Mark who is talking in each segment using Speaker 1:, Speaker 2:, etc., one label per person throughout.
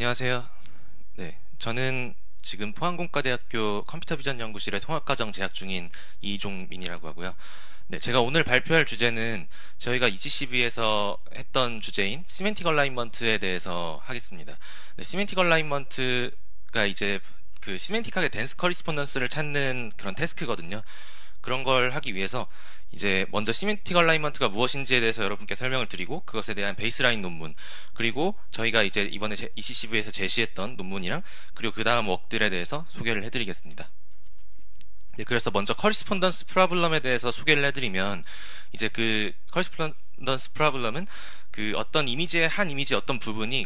Speaker 1: 안녕하세요. 네, 저는 지금 포항공과대학교 컴퓨터 비전 연구실의 통합과정 재학 중인 이종민이라고 하고요. 네, 제가 오늘 발표할 주제는 저희가 EGCV에서 했던 주제인 시멘틱 얼라인먼트에 대해서 하겠습니다. 네, 시멘틱 얼라인먼트가 이제 그 시멘틱하게 덴스 커리스폰던스를 찾는 그런 태스크거든요. 그런 걸 하기 위해서 이제 먼저 시멘틱 얼라이먼트가 무엇인지에 대해서 여러분께 설명을 드리고 그것에 대한 베이스라인 논문, 그리고 저희가 이제 이번에 ECCV에서 제시했던 논문이랑 그리고 그 다음 웍들에 대해서 소개를 해드리겠습니다. 네, 그래서 먼저 커리스폰던스 프로블럼에 대해서 소개를 해드리면, 이제 그 커리스폰던스 프로블럼은 그 어떤 이미지의 한 이미지의 어떤 부분이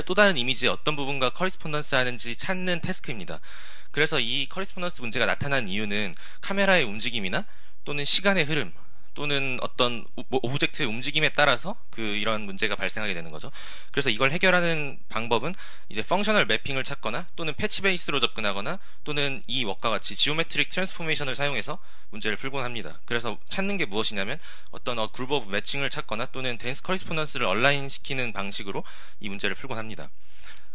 Speaker 1: 또 다른 이미지의 어떤 부분과 커리스폰던스 하는지 찾는 태스크입니다. 그래서 이 커리스폰던스 문제가 나타난 이유는 카메라의 움직임이나 또는 시간의 흐름 또는 어떤 오브젝트의 움직임에 따라서 이런 문제가 발생하게 되는 거죠. 그래서 이걸 해결하는 방법은 이제 펑셔널 매핑을 찾거나 또는 패치 베이스로 접근하거나 또는 이 웍과 같이 지오메트릭 트랜스포메이션을 사용해서 문제를 풀곤 합니다. 그래서 찾는 게 무엇이냐면 어떤 그룹 오브 매칭을 찾거나 또는 덴스 커리스폰던스를 얼라인 시키는 방식으로 이 문제를 풀곤 합니다.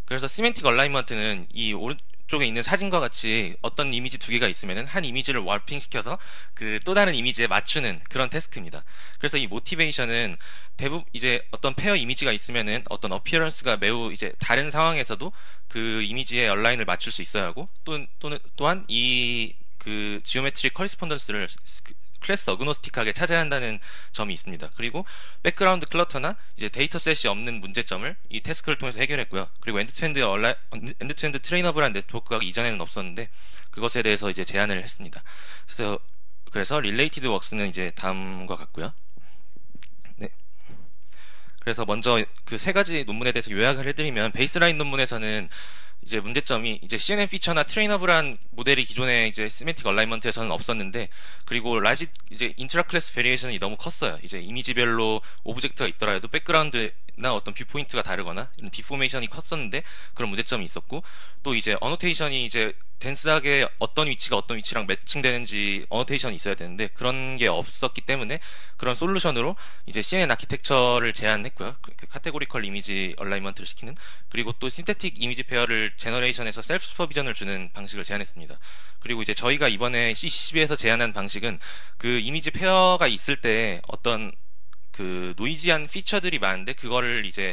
Speaker 1: 그래서 시멘틱 얼라인먼트는 이 오른쪽에 있는 사진과 같이 어떤 이미지 두 개가 있으면은 한 이미지를 워핑 시켜서 그 또 다른 이미지에 맞추는 그런 태스크입니다. 그래서 이 모티베이션은 대부분 이제 어떤 페어 이미지가 있으면은 어떤 어피어런스가 매우 이제 다른 상황에서도 그 이미지의 얼라인을 맞출 수 있어야 하고 또한 이 그 지오메트릭 커리스폰던스를 클래스 어그노스틱하게 찾아야 한다는 점이 있습니다. 그리고 백그라운드 클러터나 이제 데이터셋이 없는 문제점을 이 태스크를 통해서 해결했고요. 그리고 엔드투엔드 트레이너블한 네트워크가 이전에는 없었는데 그것에 대해서 이제 제안을 했습니다. 그래서 릴레이티드 웍스는 이제 다음과 같고요. 네. 그래서 먼저 그 세 가지 논문에 대해서 요약을 해드리면, 베이스라인 논문에서는 이제 문제점이 이제 CNN 피처나 트레이너블한 모델이 기존에 이제 시멘틱 얼라인먼트에서는 없었는데, 그리고 라지 이제 인트라 클래스 베리에이션이 너무 컸어요. 이제 이미지별로 오브젝트가 있더라도 백그라운드나 어떤 뷰 포인트가 다르거나 이런 디포메이션이 컸었는데 그런 문제점이 있었고, 또 이제 어노테이션이 이제 덴스하게 어떤 위치가 어떤 위치랑 매칭되는지 어노테이션이 있어야 되는데 그런 게 없었기 때문에 그런 솔루션으로 이제 CNN 아키텍처를 제안했고요. 그 카테고리컬 이미지 얼라인먼트를 시키는, 그리고 또 신테틱 이미지 페어를 제너레이션에서 셀프 슈퍼비전을 주는 방식을 제안했습니다. 그리고 이제 저희가 이번에 CCB에서 제안한 방식은 그 이미지 페어가 있을 때 어떤 그 노이지한 피처들이 많은데 그거를 이제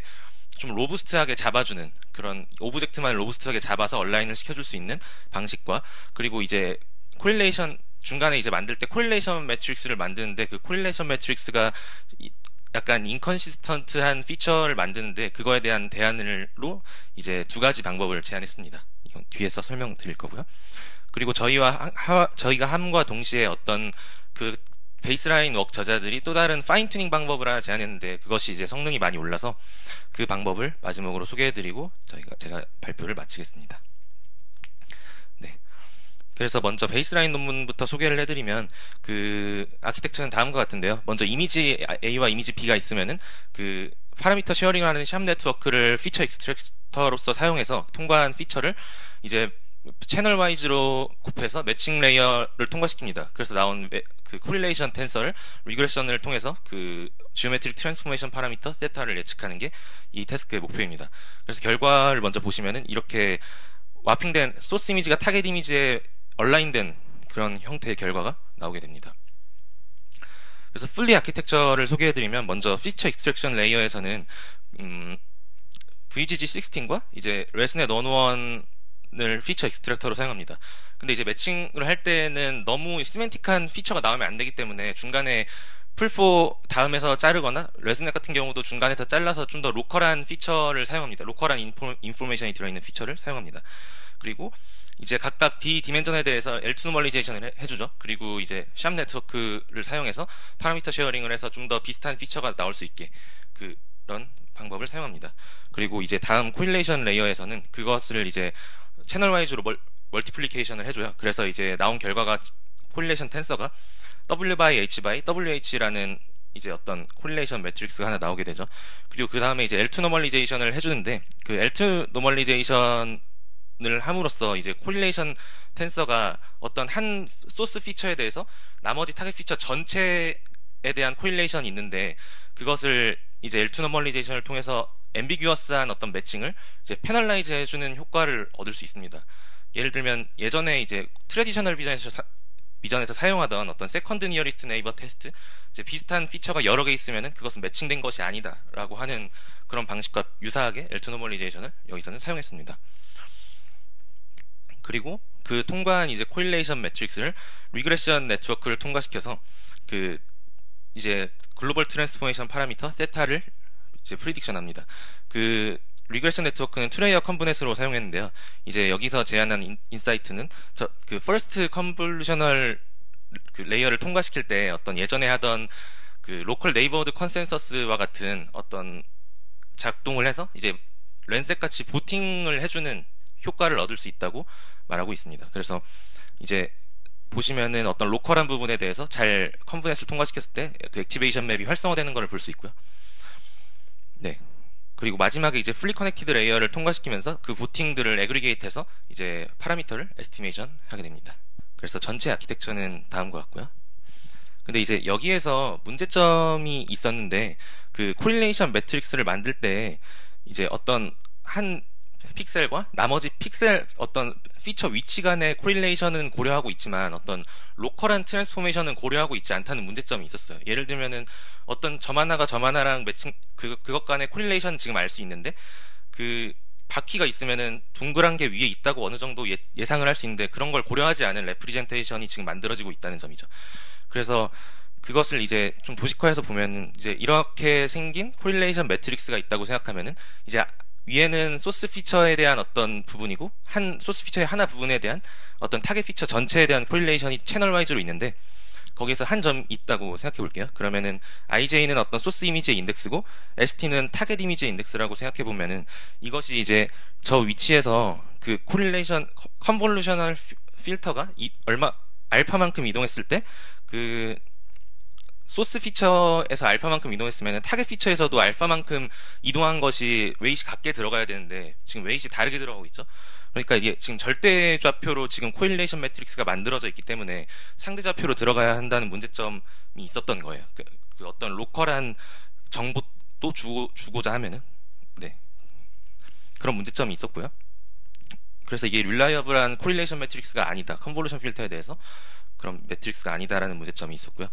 Speaker 1: 좀 로부스트하게 잡아주는, 그런 오브젝트만 로부스트하게 잡아서 얼라인을 시켜줄 수 있는 방식과, 그리고 이제 코릴레이션 중간에 이제 만들 때 코릴레이션 매트릭스를 만드는데 그 코릴레이션 매트릭스가 약간 인컨시스턴트한 피처를 만드는데 그거에 대한 대안으로 이제 두 가지 방법을 제안했습니다. 이건 뒤에서 설명드릴 거고요. 그리고 저희가 함과 동시에 어떤 그 베이스라인 웍 저자들이 또 다른 파인 튜닝 방법을 하나 제안했는데 그것이 이제 성능이 많이 올라서 그 방법을 마지막으로 소개해드리고 제가 발표를 마치겠습니다. 네. 그래서 먼저 베이스라인 논문부터 소개를 해드리면, 그 아키텍처는 다음과 같은데요. 먼저 이미지 A와 이미지 B가 있으면은 그 파라미터 쉐어링을 하는 샵 네트워크를 피처 익스트랙터로서 사용해서 통과한 피처를 이제 채널 와이즈로 곱해서 매칭 레이어를 통과시킵니다. 그래서 나온 그 코릴레이션 텐서를 리그레션을 통해서 그 지오메트릭 트랜스포메이션 파라미터 세타를 예측하는 게 이 태스크의 목표입니다. 그래서 결과를 먼저 보시면은 이렇게 와핑된 소스 이미지가 타겟 이미지에 얼라인된 그런 형태의 결과가 나오게 됩니다. 그래서 풀리 아키텍처를 소개해드리면, 먼저 피처 익스트랙션 레이어에서는 VGG16과 이제 레스넷 언원을 피처 익스트랙터로 사용합니다. 근데 이제 매칭을 할 때는 너무 시멘틱한 피처가 나오면 안 되기 때문에 중간에 풀4 다음에서 자르거나, 레스넷 같은 경우도 중간에서 잘라서 좀 더 로컬한 피처를 사용합니다. 로컬한 인포메이션이 들어있는 피처를 사용합니다. 그리고 이제 각각 디멘전에 대해서 L2 노멀리제이션을 해주죠. 그리고 이제 샵 네트워크를 사용해서 파라미터 쉐어링을 해서 좀 더 비슷한 피처가 나올 수 있게 그런 방법을 사용합니다. 그리고 이제 다음 코릴레이션 레이어에서는 그것을 이제 채널 와이즈로 멀티플리케이션을 해줘요. 그래서 이제 나온 결과가 코릴레이션 텐서가 W by H by WH라는 이제 어떤 코릴레이션 매트릭스가 하나 나오게 되죠. 그리고 그 다음에 이제 L2 노멀리제이션을 해주는데, 그 L2 노멀리제이션을 함으로써 이제 코릴레이션 텐서가 어떤 한 소스 피처에 대해서 나머지 타겟 피처 전체에 대한 코릴레이션이 있는데 그것을 이제 L2 노멀리제이션을 통해서 앰비규어스한 어떤 매칭을 이제 패널라이즈 해주는 효과를 얻을 수 있습니다. 예를 들면 예전에 이제 트레디셔널 비전에서 사용하던 어떤 세컨드 니어리스트 네이버 테스트, 이제 비슷한 피처가 여러 개 있으면은 그것은 매칭된 것이 아니다라고 하는 그런 방식과 유사하게 엘트 노멀리제이션을 여기서는 사용했습니다. 그리고 그 통과한 이제 코릴레이션 매트릭스를 리그레션 네트워크를 통과시켜서 그 이제 글로벌 트랜스포메이션 파라미터 세타를 이제 프리딕션합니다. 그 리그레션 네트워크는 투레이어 컨브넷으로 사용했는데요. 이제 여기서 제안한 인사이트는 그 퍼스트 컨볼루셔널 그 레이어를 통과시킬 때 어떤 예전에 하던 그 로컬 네이버드 컨센서스와 같은 어떤 작동을 해서 이제 랜셋 같이 보팅을 해주는 효과를 얻을 수 있다고 말하고 있습니다. 그래서 이제 보시면은 어떤 로컬한 부분에 대해서 잘 컨브넷을 통과시켰을 때 그 액티베이션 맵이 활성화되는 것을 볼 수 있고요. 네. 그리고 마지막에 이제 풀리 커넥티드 레이어를 통과시키면서 그 보팅들을 애그리게이트해서 이제 파라미터를 에스티메이션 하게 됩니다. 그래서 전체 아키텍처는 다음과 같고요. 근데 이제 여기에서 문제점이 있었는데 그 코릴레이션 매트릭스를 만들 때 이제 어떤 한 픽셀과 나머지 픽셀 어떤 피처 위치 간의 코릴레이션은 고려하고 있지만 어떤 로컬한 트랜스포메이션은 고려하고 있지 않다는 문제점이 있었어요. 예를 들면은 어떤 점 하나가 점 하나랑 매칭 그것 간의 코릴레이션 지금 알 수 있는데 그 바퀴가 있으면은 동그란 게 위에 있다고 어느 정도 예상을 할 수 있는데 그런 걸 고려하지 않은 레프리젠테이션이 지금 만들어지고 있다는 점이죠. 그래서 그것을 이제 좀 도식화해서 보면 이제 이렇게 생긴 코릴레이션 매트릭스가 있다고 생각하면은 이제 위에는 소스 피처에 대한 어떤 부분이고 한 소스 피처의 하나 부분에 대한 어떤 타겟 피처 전체에 대한 코릴레이션이 채널 와이즈로 있는데 거기에서 한 점 있다고 생각해 볼게요. 그러면은 IJ는 어떤 소스 이미지의 인덱스고 ST는 타겟 이미지의 인덱스라고 생각해 보면은 이것이 이제 저 위치에서 그 코릴레이션 컨볼루셔널 필터가 얼마 알파만큼 이동했을 때 그 소스 피처에서 알파만큼 이동했으면 타겟 피처에서도 알파만큼 이동한 것이 웨이트 같게 들어가야 되는데 지금 웨이트 다르게 들어가고 있죠. 그러니까 이게 지금 절대 좌표로 지금 코릴레이션 매트릭스가 만들어져 있기 때문에 상대 좌표로 들어가야 한다는 문제점이 있었던 거예요. 그 어떤 로컬한 정보도 주고자 하면은 네 그런 문제점이 있었고요. 그래서 이게 릴라이어블한 코릴레이션 매트릭스가 아니다. 컨볼루션 필터에 대해서 그런 매트릭스가 아니다라는 문제점이 있었고요.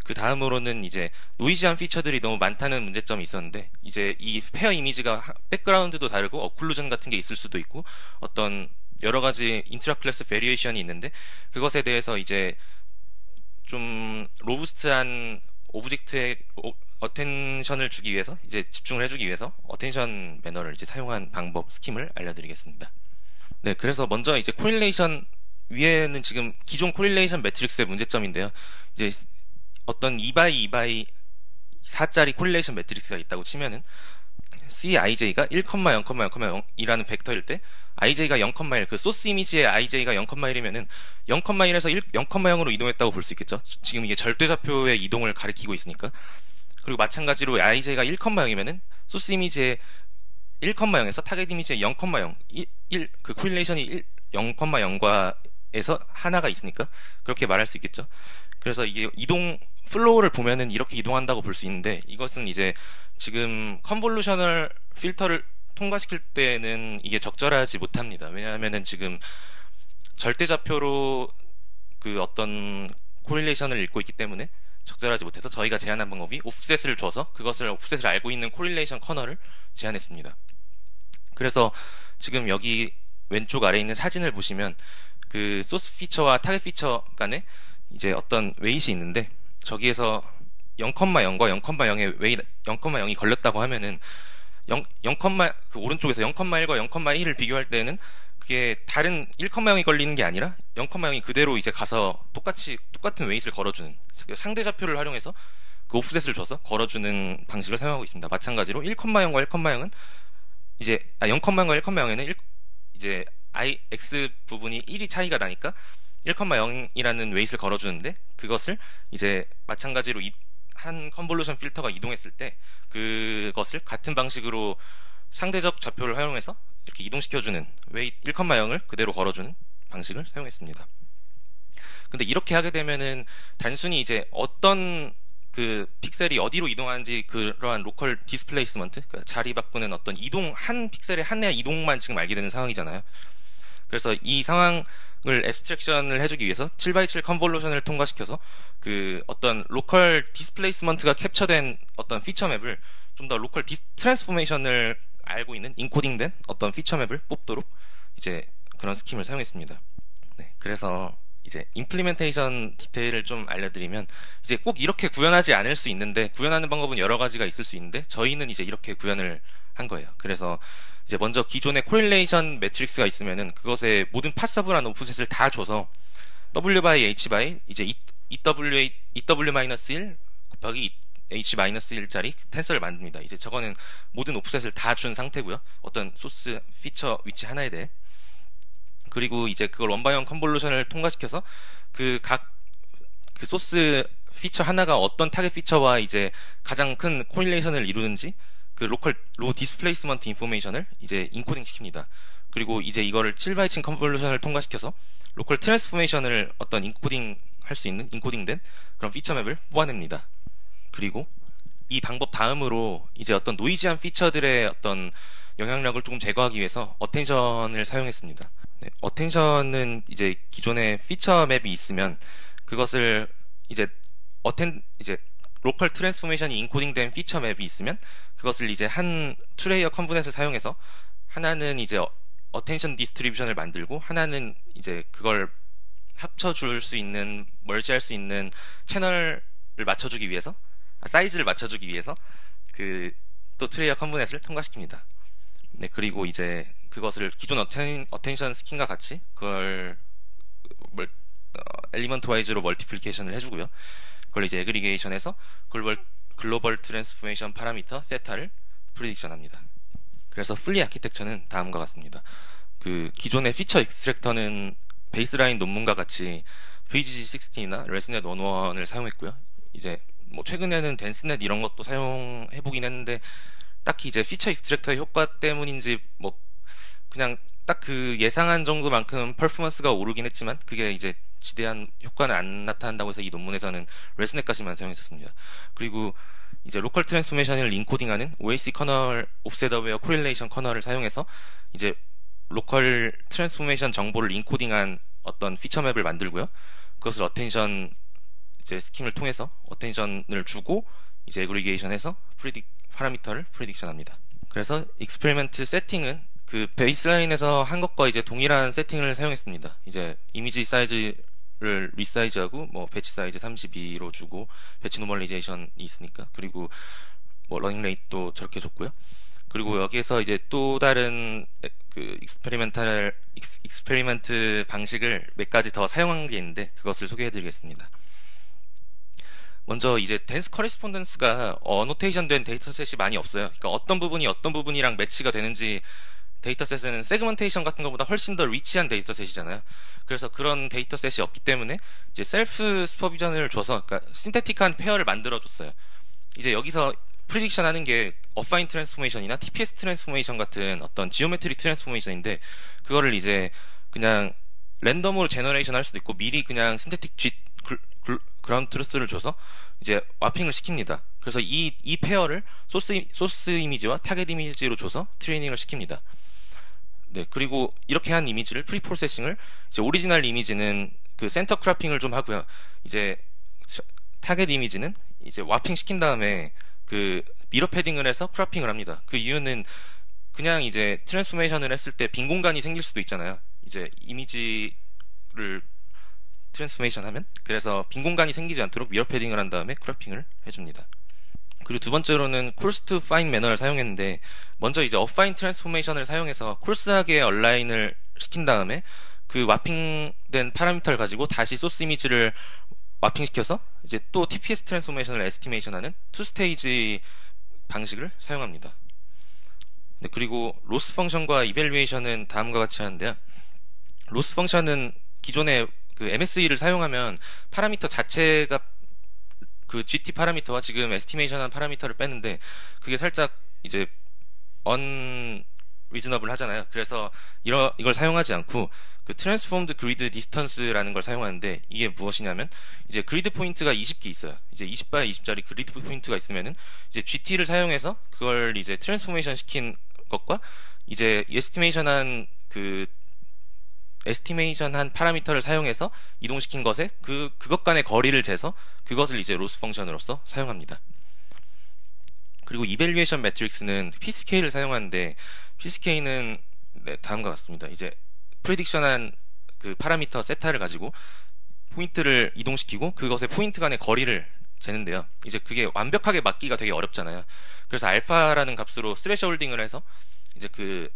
Speaker 1: 그 다음으로는 이제 노이즈한 피처들이 너무 많다는 문제점이 있었는데 이제 이 페어 이미지가 백그라운드도 다르고 어클루전 같은 게 있을 수도 있고 어떤 여러 가지 인트라 클래스 베리에이션이 있는데 그것에 대해서 이제 좀 로부스트한 오브젝트에 어텐션을 주기 위해서 이제 집중을 해주기 위해서 어텐션 매너를 이제 사용한 방법 스킴을 알려드리겠습니다. 네, 그래서 먼저 이제 코릴레이션 위에는 지금 기존 코릴레이션 매트릭스의 문제점인데요. 이제 어떤 2x2x 4짜리 코릴레이션 매트릭스가 있다고 치면은 CIJ가 1,0,0,0이라는 벡터일 때 IJ가 0,1 그 소스 이미지의 IJ가 0,1이면은 0,1에서 0,0으로 이동했다고 볼 수 있겠죠. 지금 이게 절대좌표의 이동을 가리키고 있으니까. 그리고 마찬가지로 IJ가 1,0이면은 소스 이미지의 1,0에서 타겟 이미지의 0,0 그 코릴레이션이 0,0과에서 하나가 있으니까 그렇게 말할 수 있겠죠. 그래서 이게 이동 플로우를 보면은 이렇게 이동한다고 볼 수 있는데 이것은 이제 지금 컨볼루셔널 필터를 통과시킬 때는 이게 적절하지 못합니다. 왜냐하면은 지금 절대좌표로 그 어떤 코릴레이션을 읽고 있기 때문에 적절하지 못해서 저희가 제안한 방법이 옵셋을 줘서 그것을 옵셋을 알고 있는 코릴레이션 커널을 제안했습니다. 그래서 지금 여기 왼쪽 아래에 있는 사진을 보시면 그 소스 피처와 타겟 피처 간에 이제 어떤 웨이트이 있는데 저기에서 0,0과 0,0의 웨이트 0,0이 걸렸다고 하면은 그 오른쪽에서 0,1과 0,1을 비교할 때는 그게 다른 1,0이 걸리는 게 아니라 0,0이 그대로 이제 가서 똑같은 웨이트를 걸어주는 상대 좌표를 활용해서 그 옵셋을 줘서 걸어주는 방식을 사용하고 있습니다. 마찬가지로 1,0과 1,0은 이제 0,0과 1,0에는 이제 x 부분이 1이 차이가 나니까 1,0이라는 웨이트를 걸어주는데 그것을 이제 마찬가지로 한 컨볼루션 필터가 이동했을 때 그것을 같은 방식으로 상대적 좌표를 활용해서 이렇게 이동시켜주는 웨이트 1,0을 그대로 걸어주는 방식을 사용했습니다. 근데 이렇게 하게 되면은 단순히 이제 어떤 그 픽셀이 어디로 이동하는지 그러한 로컬 디스플레이스먼트, 그러니까 자리 바꾸는 어떤 이동, 한 픽셀의 한의 이동만 지금 알게 되는 상황이잖아요. 그래서 이 상황을 앱스트랙션을 해주기 위해서 7x7 컨볼루션을 통과시켜서 그 어떤 로컬 디스플레이스먼트가 캡처된 어떤 피처 맵을 좀 더 로컬 트랜스포메이션을 알고 있는 인코딩된 어떤 피처 맵을 뽑도록 이제 그런 스킴을 사용했습니다. 네, 그래서 이제 임플리멘테이션 디테일을 좀 알려드리면 이제 꼭 이렇게 구현하지 않을 수 있는데 구현하는 방법은 여러 가지가 있을 수 있는데 저희는 이제 이렇게 구현을 한 거예요. 그래서 이제 먼저 기존의 코릴레이션 매트릭스가 있으면은 그것에 모든 파서블한 오프셋을 다 줘서 W by H by 이제 EW-1 곱하기 H-1짜리 텐서를 만듭니다. 이제 저거는 모든 오프셋을 다 준 상태고요. 어떤 소스 피처 위치 하나에 대해. 그리고 이제 그걸 원바이원 컨볼루션을 통과시켜서 그 소스 피처 하나가 어떤 타겟 피처와 이제 가장 큰 코릴레이션을 이루는지 그 로컬 로 디스플레이스먼트 인포메이션을 이제 인코딩 시킵니다. 그리고 이제 이거를 7x7 컨볼루션을 통과시켜서 로컬 트랜스포메이션을 어떤 인코딩 할 수 있는 인코딩된 그런 피처 맵을 뽑아냅니다. 그리고 이 방법 다음으로 이제 어떤 노이지한 피처들의 어떤 영향력을 조금 제거하기 위해서 어텐션을 사용했습니다. 네, 어텐션은 이제 기존에 피처 맵이 있으면 그것을 이제 이제 로컬 트랜스포메이션이 인코딩된 피처 맵이 있으면 그것을 이제 한 투레이어 컨브넷을 사용해서 하나는 이제 어텐션 디스트리뷰션을 만들고 하나는 이제 그걸 합쳐줄 수 있는 멀지할 수 있는 채널을 맞춰주기 위해서 사이즈를 맞춰주기 위해서 그 또 트레이어 컨브넷을 통과시킵니다. 네, 그리고 이제 그것을 기존 어텐션 스킨과 같이 그걸 엘리먼트 와이즈로 멀티플리케이션을 해주고요. 그걸 이제 에그리게이션해서 글로벌 트랜스포메이션 파라미터 세타를 프리딕션합니다. 그래서 플리 아키텍처는 다음과 같습니다. 그 기존의 피처 익스트랙터는 베이스라인 논문과 같이 VGG60나 레스넷 101을 사용했고요. 이제 뭐 최근에는 댄스넷 이런 것도 사용해보긴 했는데 딱히 이제 피처 익스트랙터의 효과 때문인지 뭐 그냥 딱 그 예상한 정도만큼 퍼포먼스가 오르긴 했지만 그게 이제 지대한 효과는 안 나타난다고 해서 이 논문에서는 레스넷까지만 사용했었습니다. 그리고 이제 로컬 트랜스포메이션을 인코딩하는 OAC 커널 옵셋 어웨어 코릴레이션 커널을 사용해서 이제 로컬 트랜스포메이션 정보를 인코딩한 어떤 피처 맵을 만들고요. 그것을 어텐션 이제 스킴을 통해서 어텐션을 주고 이제 에그리게이션해서 파라미터를 프리딕션합니다. 그래서 익스페리먼트 세팅은 그 베이스라인에서 한 것과 이제 동일한 세팅을 사용했습니다. 이제 이미지 사이즈를 리사이즈하고 뭐 배치 사이즈 32로 주고 배치 노멀리제이션이 있으니까 그리고 뭐 러닝 레이트도 저렇게 줬고요. 그리고 여기에서 이제 또 다른 그 익스페리먼트 방식을 몇 가지 더 사용한 게 있는데 그것을 소개해드리겠습니다. 먼저 이제 댄스 커리스폰던스가 어노테이션 된 데이터셋이 많이 없어요. 그러니까 어떤 부분이 어떤 부분이랑 매치가 되는지 데이터셋은 세그먼테이션 같은 것보다 훨씬 더 리치한 데이터셋이잖아요. 그래서 그런 데이터셋이 없기 때문에 이제 셀프 슈퍼비전을 줘서 그러니까 신테틱한 페어를 만들어줬어요. 이제 여기서 프리딕션 하는 게 어파인 트랜스포메이션이나 TPS 트랜스포메이션 같은 어떤 지오메트릭 트랜스포메이션인데 그거를 이제 그냥 랜덤으로 제너레이션 할 수도 있고 미리 그냥 신테틱 그라운드 트루스를 줘서 이제 와핑을 시킵니다. 그래서 이 페어를 소스 이미지와 타겟 이미지로 줘서 트레이닝을 시킵니다. 네, 그리고 이렇게 한 이미지를 프리 프로세싱을 이제 오리지널 이미지는 그 센터 크라핑을 좀 하고요. 이제 타겟 이미지는 이제 와핑 시킨 다음에 그 미러 패딩을 해서 크라핑을 합니다. 그 이유는 그냥 이제 트랜스포메이션을 했을 때 빈 공간이 생길 수도 있잖아요. 이제 이미지를 트랜스포메이션 하면 그래서 빈 공간이 생기지 않도록 미러 패딩을 한 다음에 크로핑을 해줍니다. 그리고 두 번째로는 콜스 투 파인 매너를 사용했는데 먼저 이제 어파인 트랜스포메이션을 사용해서 콜스하게 얼라인을 시킨 다음에 그 와핑된 파라미터를 가지고 다시 소스 이미지를 와핑시켜서 이제 또 TPS 트랜스포메이션을 에스티메이션하는 투 스테이지 방식을 사용합니다. 네, 그리고 로스 펑션과 이밸류에이션은 다음과 같이 하는데요. 로스 펑션은 기존에 그 MSE를 사용하면 파라미터 자체가 그 GT 파라미터와 지금 에스티메이션한 파라미터를 뺐는데 그게 살짝 이제 리즈너블 하잖아요. 그래서 이걸 사용하지 않고 그 트랜스포음드 그리드 디스턴스라는 걸 사용하는데, 이게 무엇이냐면 이제 그리드 포인트가 20개 있어요. 이제 20바이 20짜리 그리드 포인트가 있으면은 이제 GT를 사용해서 그걸 이제 트랜스포메이션 시킨 것과 이제 에스티메이션한 파라미터를 사용해서 이동시킨 것에 그것 간의 거리를 재서 그것을 이제 로스 펑션으로서 사용합니다. 그리고 이밸류에이션 매트릭스는 psk를 사용하는데, psk는 다음과 같습니다. 이제 프레딕션한 그 파라미터 세타를 가지고 포인트를 이동시키고 그것의 포인트 간의 거리를 재는데요. 이제 그게 완벽하게 맞기가 되게 어렵잖아요. 그래서 알파라는 값으로 스레셔 홀딩을 해서 이제 그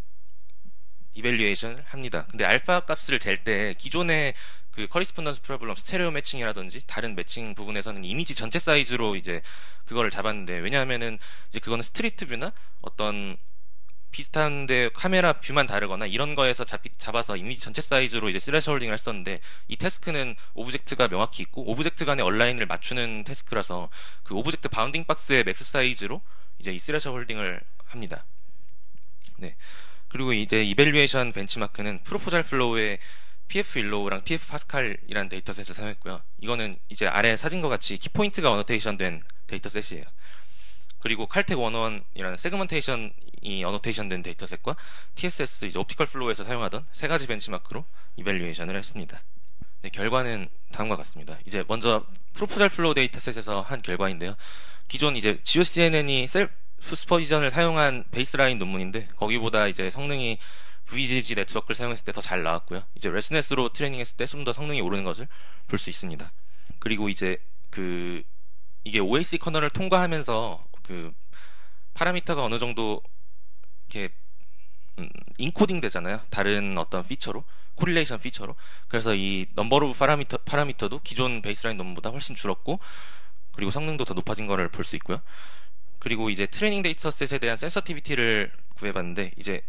Speaker 1: 이밸류에이션을 합니다. 근데 알파 값을 잴 때 기존의 그 커리스폰던스 프로블럼 스테레오 매칭이라든지 다른 매칭 부분에서는 이미지 전체 사이즈로 이제 그거를 잡았는데, 왜냐하면은 이제 그거는 스트리트 뷰나 어떤 비슷한데 카메라 뷰만 다르거나 이런 거에서 잡아서 이미지 전체 사이즈로 이제 스레셔 홀딩을 했었는데, 이 태스크는 오브젝트가 명확히 있고 오브젝트 간의 얼라인을 맞추는 태스크라서 그 오브젝트 바운딩 박스의 맥스 사이즈로 이제 이 스레셔 홀딩을 합니다. 네. 그리고 이제 이밸류에이션 벤치마크는 프로포잘 플로우의 PF 일로우랑 PF 파스칼이라는 데이터셋을 사용했고요. 이거는 이제 아래 사진과 같이 키포인트가 어노테이션 된 데이터셋이에요. 그리고 칼텍 101이라는 세그먼테이션이 어노테이션 된 데이터셋과 TSS 이제 옵티컬 플로우에서 사용하던 세 가지 벤치마크로 이밸류에이션을 했습니다. 네, 결과는 다음과 같습니다. 이제 먼저 프로포잘 플로우 데이터셋에서 한 결과인데요. 기존 이제 GeoCNN이 셀프 슈퍼비전을 사용한 베이스라인 논문인데, 거기보다 이제 성능이 VGG 네트워크를 사용했을 때 더 잘 나왔고요. 이제 레스넷으로 트레이닝했을 때 좀 더 성능이 오르는 것을 볼 수 있습니다. 그리고 이제 이게 OAC 커널을 통과하면서 그 파라미터가 어느 정도 이렇게 인코딩 되잖아요. 다른 어떤 피처로, 코릴레이션 피처로. 그래서 이 넘버 오브 파라미터도 기존 베이스라인 논문보다 훨씬 줄었고, 그리고 성능도 더 높아진 거를 볼 수 있고요. 그리고 이제 트레이닝 데이터셋에 대한 센서티비티를 구해봤는데, 이제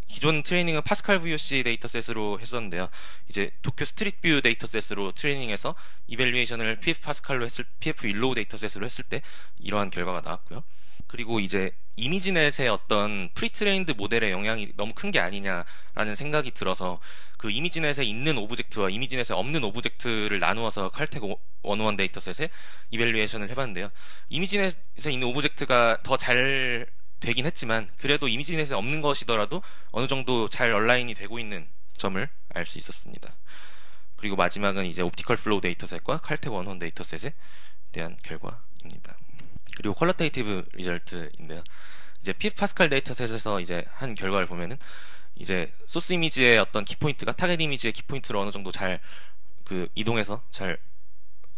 Speaker 1: 기존 트레이닝은 파스칼 VOC 데이터셋으로 했었는데요. 이제 도쿄 스트리트 뷰 데이터셋으로 트레이닝해서 이밸류에이션을 PF 파스칼로 PF 일로우 데이터셋으로 했을 때 이러한 결과가 나왔고요. 그리고 이제 이미지넷의 어떤 프리트레인드 모델의 영향이 너무 큰 게 아니냐라는 생각이 들어서 그 이미지넷에 있는 오브젝트와 이미지넷에 없는 오브젝트를 나누어서 칼텍 101 데이터셋에 이밸류에이션을 해봤는데요. 이미지넷에 있는 오브젝트가 더 잘 되긴 했지만 그래도 이미지넷에 없는 것이더라도 어느 정도 잘 얼라인이 되고 있는 점을 알 수 있었습니다. 그리고 마지막은 이제 옵티컬 플로우 데이터셋과 칼텍 101 데이터셋에 대한 결과입니다. 그리고 퀄리테이티브 리절트인데요. 이제 PF 파스칼 데이터셋에서 이제 한 결과를 보면은 이제 소스 이미지의 어떤 키포인트가 타겟 이미지의 키포인트로 어느 정도 잘 이동해서 잘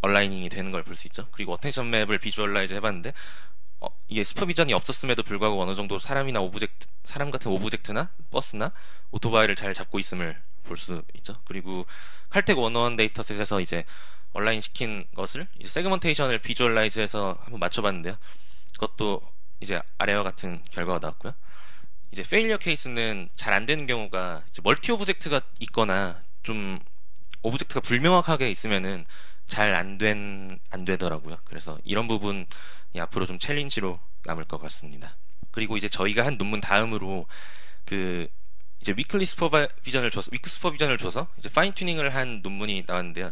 Speaker 1: 얼라이닝이 되는 걸 볼 수 있죠. 그리고 어텐션 맵을 비주얼라이즈 해봤는데 이게 슈퍼비전이 없었음에도 불구하고 어느 정도 사람 같은 오브젝트나 버스나 오토바이를 잘 잡고 있음을 볼 수 있죠. 그리고 칼텍 101 데이터셋에서 이제 얼라인 시킨 것을 이제 세그먼테이션을 비주얼라이즈해서 한번 맞춰봤는데요. 그것도 이제 아래와 같은 결과가 나왔고요. 이제 페일리어 케이스는 잘 안 되는 경우가 이제 멀티 오브젝트가 있거나 좀 오브젝트가 불명확하게 있으면은 잘 안 되더라고요. 그래서 이런 부분이 앞으로 좀 챌린지로 남을 것 같습니다. 그리고 이제 저희가 한 논문 다음으로 이제 위크 슈퍼비전을 줘서 이제 파인 튜닝을 한 논문이 나왔는데요.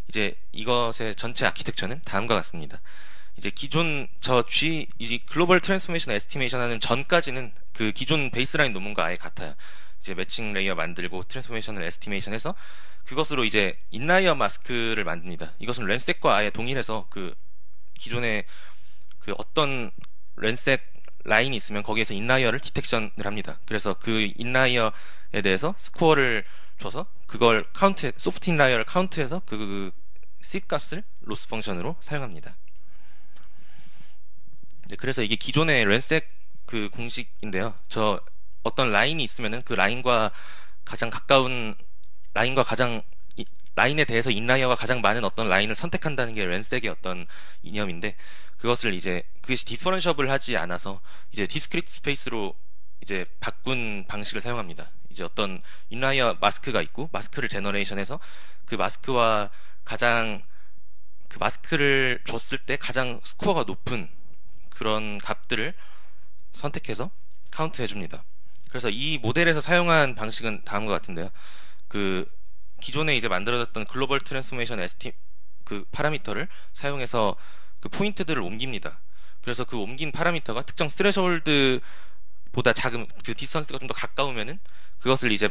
Speaker 1: 이제 이것의 전체 아키텍처는 다음과 같습니다. 이제 기존 이 글로벌 트랜스포메이션 에스티메이션 하는 전까지는 그 기존 베이스라인 논문과 아예 같아요. 이제 매칭 레이어 만들고 트랜스포메이션을 에스티메이션 해서 그것으로 이제 인라이어 마스크를 만듭니다. 이것은 렌스색과 아예 동일해서 그 기존에 그 어떤 렌색 라인이 있으면 거기에서 인라이어를 디텍션을 합니다. 그래서 그 인라이어에 대해서 스코어를 줘서 그걸 소프트 인라이어를 카운트해서 그 씹 값을 로스 펑션으로 사용합니다. 네, 그래서 이게 기존의 렌색 그 공식인데요. 어떤 라인이 있으면은 그 라인과 가장 가까운 라인에 대해서 인라이어가 가장 많은 어떤 라인을 선택한다는 게 렌색의 어떤 이념인데, 그것이 디퍼런셔블 하지 않아서 이제 디스크리트 스페이스로 이제 바꾼 방식을 사용합니다. 이제 어떤 인라이어 마스크가 있고 마스크를 제너레이션해서 그 마스크를 줬을 때 가장 스코어가 높은 그런 값들을 선택해서 카운트 해줍니다. 그래서 이 모델에서 사용한 방식은 다음과 같은데요. 그 기존에 이제 만들어졌던 글로벌 트랜스포메이션 에스티 그 파라미터를 사용해서 그 포인트들을 옮깁니다. 그래서 그 옮긴 파라미터가 특정 스트레시홀드보다 작은 그 디스턴스가 좀 더 가까우면은 그것을 이제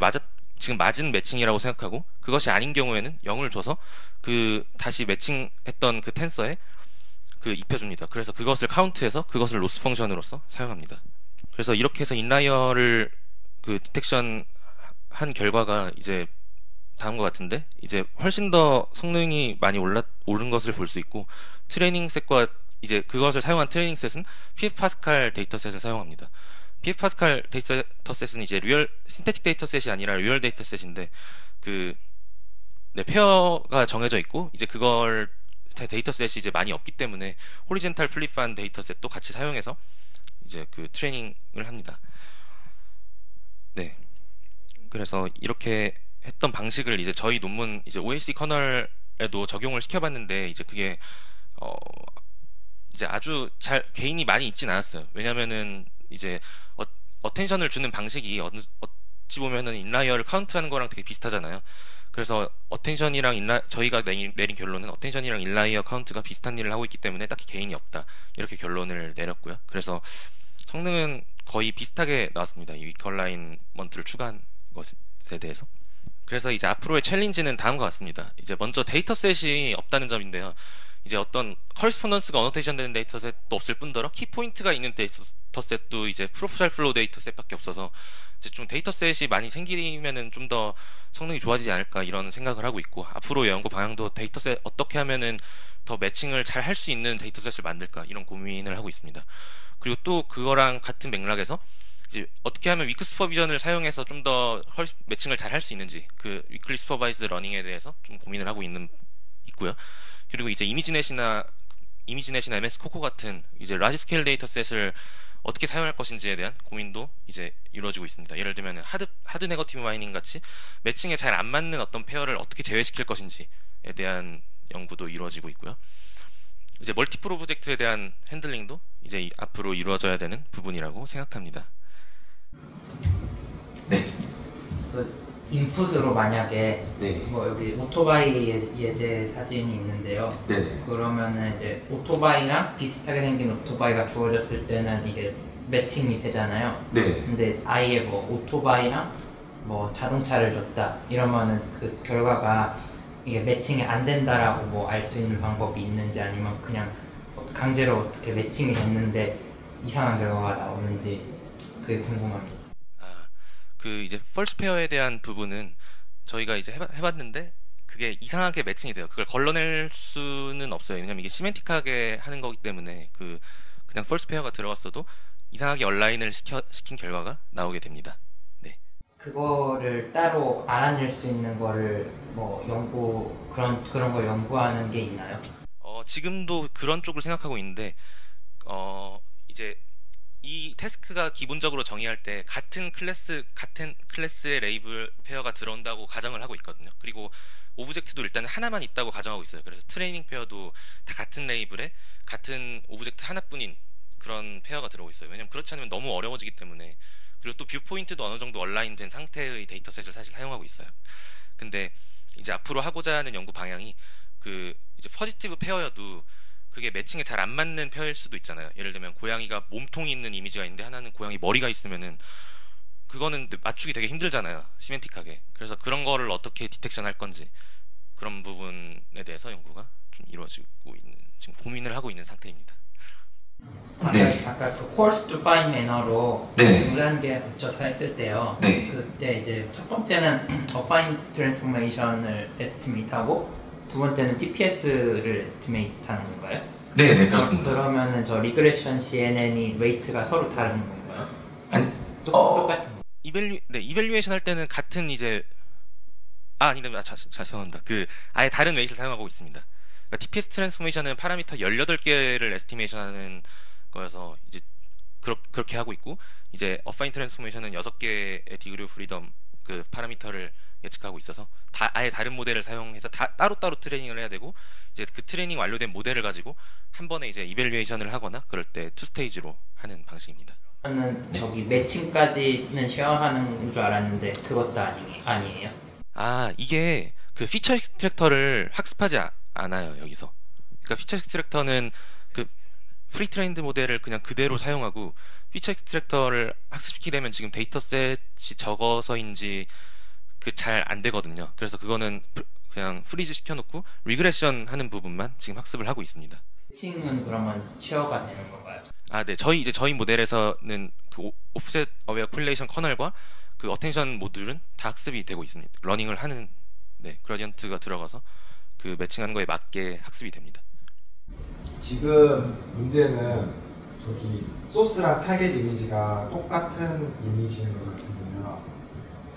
Speaker 1: 지금 맞은 매칭이라고 생각하고, 그것이 아닌 경우에는 0을 줘서 그 다시 매칭했던 그 텐서에 그 입혀줍니다. 그래서 그것을 카운트해서 그것을 로스 펑션으로서 사용합니다. 그래서 이렇게 해서 인라이어를 그 디텍션 한 결과가 이제 다음과 같은데, 이제 훨씬 더 성능이 많이 오른 것을 볼 수 있고, 트레이닝 셋과 이제 그것을 사용한 트레이닝 셋은 PF 데이터셋을 사용합니다. PF 데이터셋은 이제 신테틱 데이터셋이 아니라 리얼 데이터셋인데, 그 네, 페어가 정해져 있고, 이제 그걸 데이터셋이 이제 많이 없기 때문에 호리젠탈 플립한 데이터셋도 같이 사용해서 이제 그 트레이닝을 합니다. 네. 그래서 이렇게 했던 방식을 이제 저희 논문 이제 OAC 커널에도 적용을 시켜봤는데, 이제 그게 이제 아주 잘 개인이 많이 있진 않았어요. 왜냐면은 이제 어텐션을 주는 방식이 어찌 보면은 인라이어를 카운트하는 거랑 되게 비슷하잖아요. 그래서 어텐션이랑 저희가 내린 결론은 어텐션이랑 인라이어 카운트가 비슷한 일을 하고 있기 때문에 딱히 개인이 없다, 이렇게 결론을 내렸고요. 그래서 성능은 거의 비슷하게 나왔습니다. 이 위컬라인먼트를 추가한 것에 대해서. 그래서 이제 앞으로의 챌린지는 다음과 같습니다. 이제 먼저 데이터셋이 없다는 점인데요. 이제 어떤 커리스폰던스가 어노테이션 되는 데이터셋도 없을 뿐더러 키포인트가 있는 데이터셋도 이제 프로포셜 플로우 데이터셋밖에 없어서 이제 좀 데이터셋이 많이 생기면은 좀 더 성능이 좋아지지 않을까, 이런 생각을 하고 있고, 앞으로의 연구 방향도 데이터셋 어떻게 하면은 더 매칭을 잘 할 수 있는 데이터셋을 만들까, 이런 고민을 하고 있습니다. 그리고 또 그거랑 같은 맥락에서 이제 어떻게 하면 위크 슈퍼비전을 사용해서 좀 더 매칭을 잘 할 수 있는지, 그 위클리 슈퍼바이즈드 러닝에 대해서 좀 고민을 하고 있고요. 그리고 이제 이미지넷이나 MS 코코 같은 이제 라지 스케일 데이터셋을 어떻게 사용할 것인지에 대한 고민도 이제 이루어지고 있습니다. 예를 들면 하드 네거티브 마이닝 같이 매칭에 잘 안 맞는 어떤 페어를 어떻게 제외시킬 것인지에 대한 연구도 이루어지고 있고요. 이제 멀티플 오브젝트에 대한 핸들링도 이제 앞으로 이루어져야 되는 부분이라고 생각합니다.
Speaker 2: 네.
Speaker 3: 그 인풋으로 만약에
Speaker 2: 네.
Speaker 3: 뭐 여기 오토바이 예제 사진이 있는데요.
Speaker 2: 네네.
Speaker 3: 그러면은 이제 오토바이랑 비슷하게 생긴 오토바이가 주어졌을 때는 이게 매칭이 되잖아요.
Speaker 2: 네.
Speaker 3: 근데 아예 뭐 오토바이랑 뭐 자동차를 줬다 이러면은 그 결과가 이게 매칭이 안 된다라고 뭐 알 수 있는 방법이 있는지, 아니면 그냥 강제로 어떻게 매칭이 됐는데 이상한 결과가 나오는지 그게 궁금합니다.
Speaker 1: 그 이제 펄스 페어에 대한 부분은 저희가 이제 해봤는데 그게 이상하게 매칭이 돼요. 그걸 걸러낼 수는 없어요. 왜냐면 이게 시멘틱하게 하는 거기 때문에 그냥 펄스 페어가 들어갔어도 이상하게 얼라인을 시킨 결과가 나오게 됩니다. 네.
Speaker 3: 그거를 따로 알아낼 수 있는 거를 뭐 그런 걸 연구하는 게 있나요?
Speaker 1: 지금도 그런 쪽을 생각하고 있는데, 이제 이 태스크가 기본적으로 정의할 때 같은 클래스의 레이블 페어가 들어온다고 가정을 하고 있거든요. 그리고 오브젝트도 일단 하나만 있다고 가정하고 있어요. 그래서 트레이닝 페어도 다 같은 레이블에 같은 오브젝트 하나뿐인 그런 페어가 들어오고 있어요. 왜냐면 그렇지 않으면 너무 어려워지기 때문에. 그리고 또 뷰 포인트도 어느 정도 얼라인된 상태의 데이터셋을 사실 사용하고 있어요. 근데 이제 앞으로 하고자 하는 연구 방향이 이제 포지티브 페어여도 그게 매칭에 잘 안 맞는 페어일 수도 있잖아요. 예를 들면 고양이가 몸통이 있는 이미지가 있는데 하나는 고양이 머리가 있으면은 그거는 맞추기 되게 힘들잖아요. 시멘틱하게. 그래서 그런 거를 어떻게 디텍션 할 건지, 그런 부분에 대해서 연구가 좀 이루어지고 있는, 지금 고민을 하고 있는 상태입니다.
Speaker 2: 네.
Speaker 3: 아까 그 coarse to fine manner로
Speaker 2: 네.
Speaker 3: 두 단계 붙여서 했을 때요.
Speaker 2: 네.
Speaker 3: 그때 이제 첫 번째는 affine transformation을 에스티메이트하고 두 번째는 TPS를 에스티메이트하는 건가요?
Speaker 2: 네, 그렇습니다.
Speaker 3: 그러면은 저 리그레션 CNN이 웨이트가 서로 다른 건가요?
Speaker 2: 아니,
Speaker 3: 똑같은 거.
Speaker 1: 이밸류에이션 할 때는 같은 이제 아닌데, 죄송합니다. 아예 다른 웨이트를 사용하고 있습니다. 그러니까 TPS 트랜스포메이션은 파라미터 18개를 에스티메이션하는 거여서 이제 그렇게 하고 있고, 이제 어파인 트랜스포메이션은 6개의 디그리 오브 프리덤 그 파라미터를 예측하고 있어서 아예 다른 모델을 사용해서 따로따로 트레이닝을 해야 되고, 이제 그 트레이닝 완료된 모델을 가지고 한 번에 이제 이밸류에이션을 하거나 그럴 때 투 스테이지로 하는 방식입니다.
Speaker 3: 저는
Speaker 2: 네.
Speaker 3: 저기 매칭까지는 쉐어하는 줄 알았는데 그것도 아니에요.
Speaker 1: 아, 이게 그 피처 익스트랙터를 학습하지 않아요, 여기서. 그러니까 피처 익스트랙터는 그 프리 트레인드 모델을 그냥 그대로 사용하고 피처 익스트랙터를 학습시키게 되면 지금 데이터셋이 적어서인지 그 잘 안 되거든요. 그래서 그거는 그냥 프리즈 시켜놓고 리그레션 하는 부분만 지금 학습을 하고 있습니다.
Speaker 3: 매칭은 그러면 쉐어가 되는 건가요?
Speaker 1: 아, 네. 저희 모델에서는 그 오프셋 어웨어 콜레이션 커널과 그 어텐션 모듈은 다 학습이 되고 있습니다. 러닝을 하는 네, 그라디언트가 들어가서 그 매칭하는 거에 맞게 학습이 됩니다.
Speaker 4: 지금 문제는 저기 소스랑 타겟 이미지가 똑같은 이미지인 것 같은데요.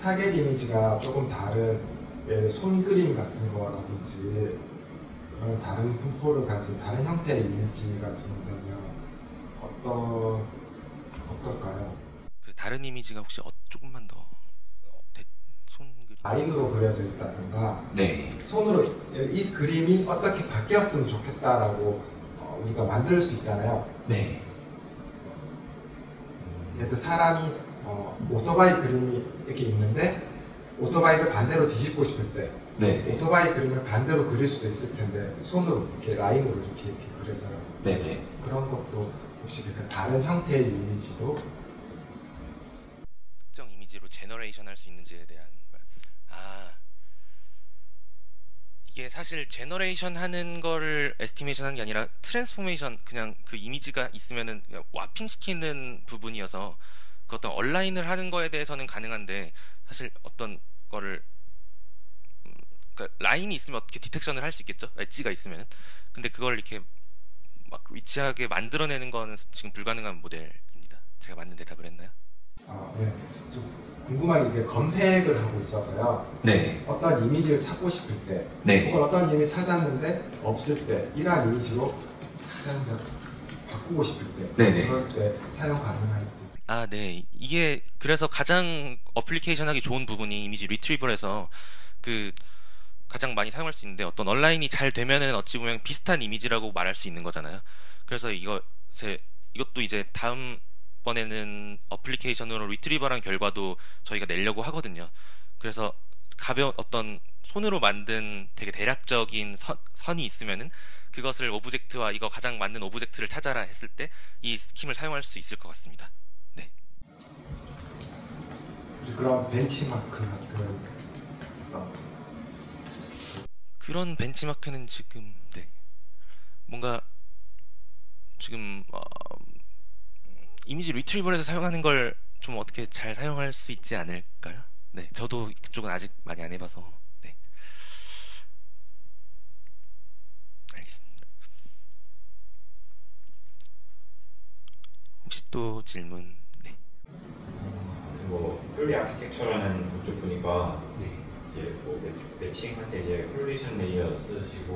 Speaker 4: 타겟 이미지가 조금 다른 손 그림 같은 거라든지 그런 다른 분포를 가진 다른 형태의 이미지가 된다면 어떨까요?
Speaker 1: 그 다른 이미지가 혹시 조금만 더 손그림
Speaker 4: 라인으로 그려져 있다든가
Speaker 2: 네.
Speaker 4: 손으로 이 그림이 어떻게 바뀌었으면 좋겠다라고 우리가 만들 수 있잖아요.
Speaker 2: 네.
Speaker 4: 예를 들어 사람이 오토바이 그림이 이렇게 있는데 오토바이를 반대로 뒤집고 싶을 때
Speaker 2: 네. 네.
Speaker 4: 오토바이 그림을 반대로 그릴 수도 있을 텐데 손으로 이렇게 라인으로 이렇게 그려서요.
Speaker 2: 네. 네.
Speaker 4: 그런 것도 혹시 다른 형태의 이미지도
Speaker 1: 특정 이미지로 제너레이션 할 수 있는지에 대한 아, 이게 사실 제너레이션 하는 거를 에스티메이션 하는 게 아니라 트랜스포메이션 그냥 그 이미지가 있으면은 그냥 와핑 시키는 부분이어서 그 어떤 얼라인을 하는 거에 대해서는 가능한데 사실 어떤 거를 그러니까 라인이 있으면 어떻게 디텍션을 할 수 있겠죠? 엣지가 있으면은. 근데 그걸 이렇게 막 위치하게 만들어내는 거는 지금 불가능한 모델입니다. 제가 맞는 대답을 했나요?
Speaker 4: 네. 좀 궁금한 게 검색을 하고 있어서요.
Speaker 2: 네.
Speaker 4: 어떤 이미지를 찾고 싶을 때
Speaker 2: 네.
Speaker 4: 혹은 어떤 이미지 찾았는데 없을 때 이러한 이미지로 사용자 바꾸고 싶을 때
Speaker 2: 네네.
Speaker 4: 그럴 때 사용 가능할지.
Speaker 1: 아, 네. 이게 그래서 가장 어플리케이션 하기 좋은 부분이 이미지 리트리버에서 그 가장 많이 사용할 수 있는데 어떤 얼라인이 잘 되면은 어찌 보면 비슷한 이미지라고 말할 수 있는 거잖아요. 그래서 이것도 이제 다음번에는 어플리케이션으로 리트리버란 결과도 저희가 내려고 하거든요. 그래서 가벼운 어떤 손으로 만든 되게 대략적인 선이 있으면은 그것을 오브젝트와 이거 가장 맞는 오브젝트를 찾아라 했을 때 이 스킴을 사용할 수 있을 것 같습니다. 네.
Speaker 4: 그런 벤치마크 같은 어떤
Speaker 1: 그런 벤치마크는 지금 네. 뭔가 지금 이미지 리트리버에서 사용하는 걸 좀 어떻게 잘 사용할 수 있지 않을까요? 네, 저도 그쪽은 아직 많이 안 해봐서 네, 알겠습니다. 혹시 또 질문? 네.
Speaker 5: 뭐 플리 아키텍처라는 그쪽 보니까
Speaker 4: 네.
Speaker 5: 이제 뭐 매칭할 때 이제 콜리전 레이어 쓰시고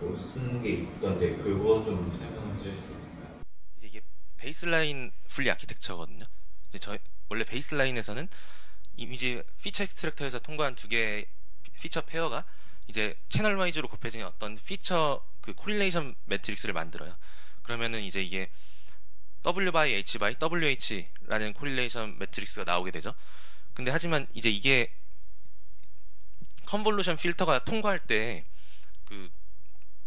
Speaker 5: 뭐 쓰는 게 있던데 그거 좀 설명해 주실 수 있을까요?
Speaker 1: 이제 이게 베이스라인 풀리 아키텍처거든요. 이제 원래 베이스라인에서는 이미지 피처 익스트랙터에서 통과한 두 개의 피처 페어가 이제 채널 와이즈로 곱해지는 어떤 피처 그 코릴레이션 매트릭스를 만들어요. 그러면은 이제 이게 W by H by WH라는 코릴레이션 매트릭스가 나오게 되죠. 근데 하지만 이제 이게 컨볼루션 필터가 통과할 때 그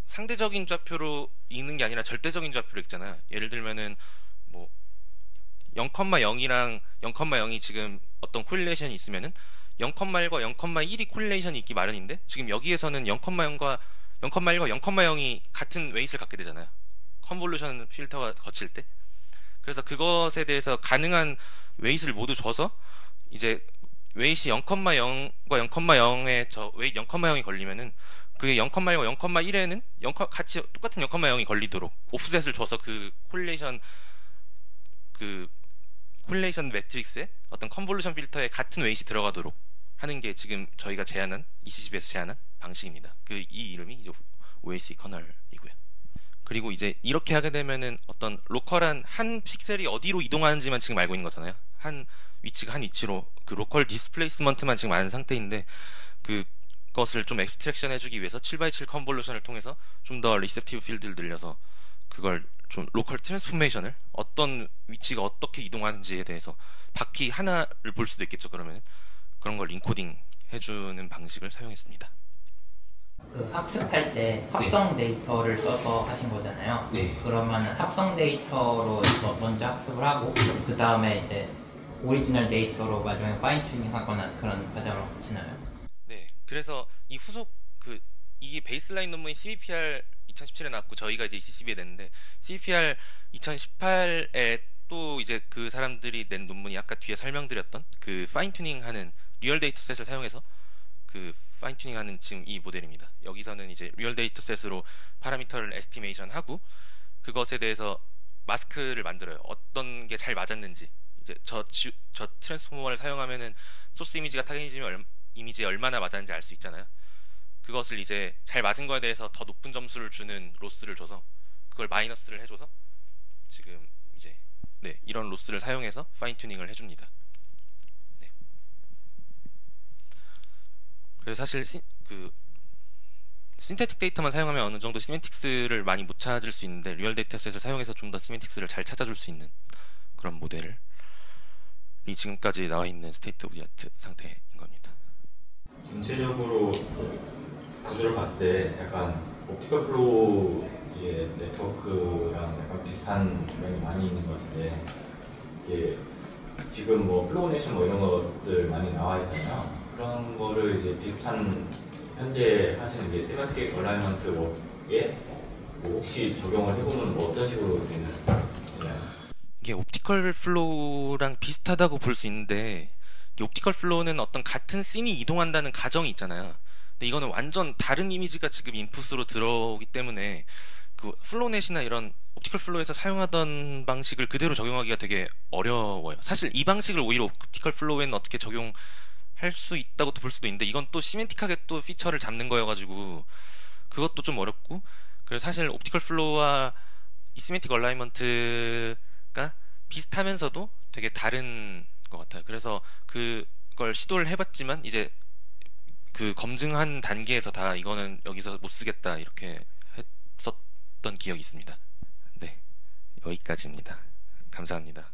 Speaker 1: 상대적인 좌표로 읽는 게 아니라 절대적인 좌표로 읽잖아요. 예를 들면은 뭐 0,0이랑 0,0이 지금 어떤 코릴레이션이 있으면은 0,1과 0,1이 코릴레이션이 있기 마련인데 지금 여기에서는 0,0과 0,1과 0,0이 같은 웨이트를 갖게 되잖아요. 컨볼루션 필터가 거칠 때. 그래서 그것에 대해서 가능한 웨이트를 모두 줘서 이제 웨이트 0,0과 0,0에 저 웨이트 0,0이 걸리면은 그게 0,1과 0,1에는 같이 똑같은 0,0이 걸리도록 오프셋을 줘서 그 콜레이션 매트릭스에 어떤 컨볼루션 필터에 같은 웨이트 들어가도록 하는 게 지금 저희가 ECCB에서 제안한 방식입니다. 이 이름이 이제 OAC 커널이고요. 그리고 이제 이렇게 하게 되면은 어떤 로컬한 한 픽셀이 어디로 이동하는지만 지금 알고 있는 거잖아요. 한 위치로 그 로컬 디스플레이스먼트만 지금 아는 상태인데 그것을 좀 앱스트랙션 해주기 위해서 7x7 컨볼루션을 통해서 좀 더 리셉티브 필드를 늘려서 그걸 좀 로컬 트랜스포메이션을 어떤 위치가 어떻게 이동하는지에 대해서 바퀴 하나를 볼 수도 있겠죠. 그러면 그런 걸 인코딩 해주는 방식을 사용했습니다.
Speaker 3: 그 학습할 때 합성 데이터를 써서 하신 거잖아요.
Speaker 2: 네.
Speaker 3: 그러면 합성 데이터로 먼저 학습을 하고 그 다음에 이제 오리지널 데이터로 나중에 파인 튜닝하거나 그런 과정을 거치나요?
Speaker 1: 네, 그래서 이 후속 이 베이스라인 논문이 CBPR 2017에 나왔고 저희가 이제 ECCB에 냈는데 CBPR 2018에 또 이제 그 사람들이 낸 논문이 아까 뒤에 설명드렸던 그 파인 튜닝하는 리얼 데이터셋을 사용해서 그 파인 튜닝하는 지금 이 모델입니다. 여기서는 이제 리얼 데이터셋으로 파라미터를 에스티메이션 하고 그것에 대해서 마스크를 만들어요. 어떤 게 잘 맞았는지. 이제 저 트랜스포머를 사용하면은 소스 이미지가 타겟 이미지에 얼마나 맞았는지 알 수 있잖아요. 그것을 이제 잘 맞은 거에 대해서 더 높은 점수를 주는 로스를 줘서 그걸 마이너스를 해줘서 지금 이제 네, 이런 로스를 사용해서 파인 튜닝을 해줍니다. 네. 그래서 사실 신테틱 데이터만 사용하면 어느 정도 시멘틱스를 많이 못 찾을 수 있는데 리얼 데이터셋을 사용해서 좀 더 시멘틱스를 잘 찾아줄 수 있는 그런 모델이 지금까지 나와 있는 스테이트 오브 디 아트 상태인 겁니다.
Speaker 5: 전체적으로 구조를 봤을 때 약간 옵티컬 플로우의 네트워크랑 약간 비슷한 면이 많이 있는 것 같은데 이게 지금 뭐 플로우 내션 뭐 이런 것들 많이 나와 있잖아요. 그런 거를 이제 비슷한 현재 하시는 게 세마틱 얼라이먼트 워크에 뭐 혹시 적용을 해보면 뭐 어떤 식으로 되나요?
Speaker 1: 이게 옵티컬 플로우랑 비슷하다고 볼 수 있는데 이 옵티컬 플로우는 어떤 같은 씬이 이동한다는 가정이 있잖아요. 근데 이거는 완전 다른 이미지가 지금 인풋으로 들어오기 때문에 그 플로우넷이나 이런 옵티컬 플로우에서 사용하던 방식을 그대로 적용하기가 되게 어려워요. 사실 이 방식을 오히려 옵티컬 플로우에는 어떻게 적용할 수 있다고 볼 수도 있는데 이건 또 시멘틱하게 또 피처를 잡는 거여가지고 그것도 좀 어렵고 그래서 사실 옵티컬 플로우와 이 시멘틱 얼라이먼트가 비슷하면서도 되게 다른 것 같아요. 그래서 그걸 시도를 해봤지만 이제 그 검증한 단계에서 다 이거는 여기서 못 쓰겠다 이렇게 했었던 기억이 있습니다. 네, 여기까지입니다. 감사합니다.